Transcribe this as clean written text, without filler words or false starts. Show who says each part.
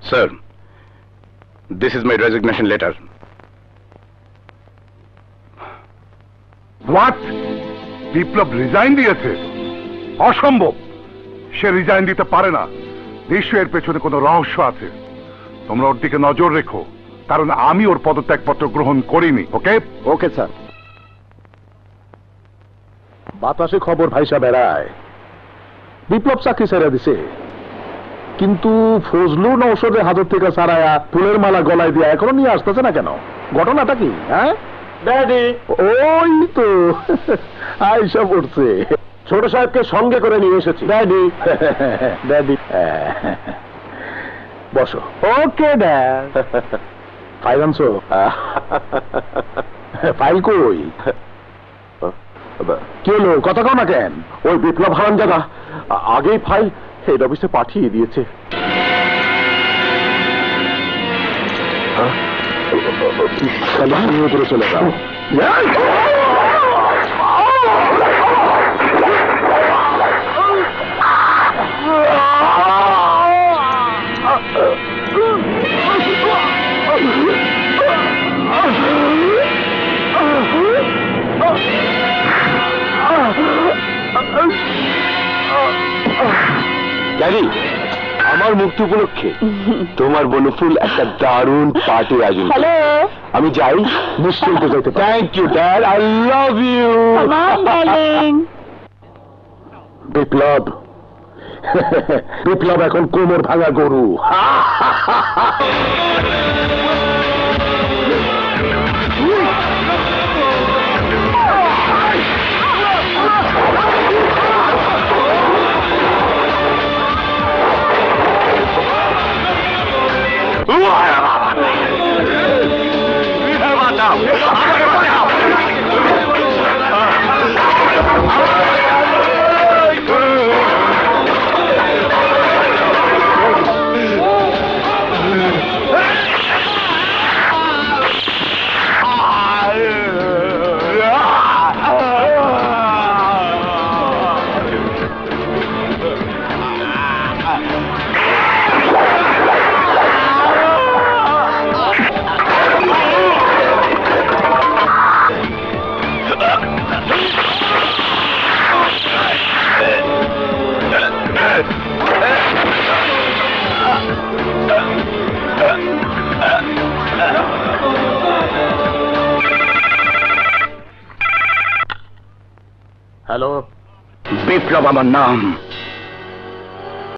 Speaker 1: Sir, this is my resignation letter.
Speaker 2: What? Biplab resign দিয়েছে? অসম্ভব, সে resign দিতে পারে না। নিশ্চয়ই এর পেছনে কোনো রহস্য আছে। তোমরা ওর দিকে নজর রেখো, কারণ আমি ওর পদত্যাগপত্র গ্রহণ করিনি। ওকে?
Speaker 3: Okay sir. বাতাসে খবর ভাইসা বেড়ায় বিপ্লব চাকরি ছেড়ে দিছে, কিন্তু ফজলু নৌসদের হাতের থেকে সারায়া ফুলের মালা গলায় দিয়ে এখনো নিয়ে আসতেছে না কেন? ঘটনাটা কি? হ্যাঁ ড্যাডি, ওই তো আইসা পড়ছে। ছোট সাহেবকে সঙ্গে করে নিয়ে এসেছি। ড্যাডি ড্যাডি বসো। Okay dad. ফাইল আনছো? ফাইল কই? কি হলো, কথা কও না কেন? ওই বিপ্লব হারামজাদা আগেই ফাইল হেড অফিসে পাঠিয়ে দিয়েছে। করে চলে যাও। ড্যাডি, আমার মুক্তি উপলক্ষে তোমার বনফুল একটা দারুণ পার্টি আয়োজন। হ্যালো, আমি যাই, নিশ্চিন্ত যাইতে। Thank you dad, I love you. Biplob Biplob এখন কোমর ভাঙা গরু।
Speaker 1: হ্যালো, বিপ্লব আমার নাম।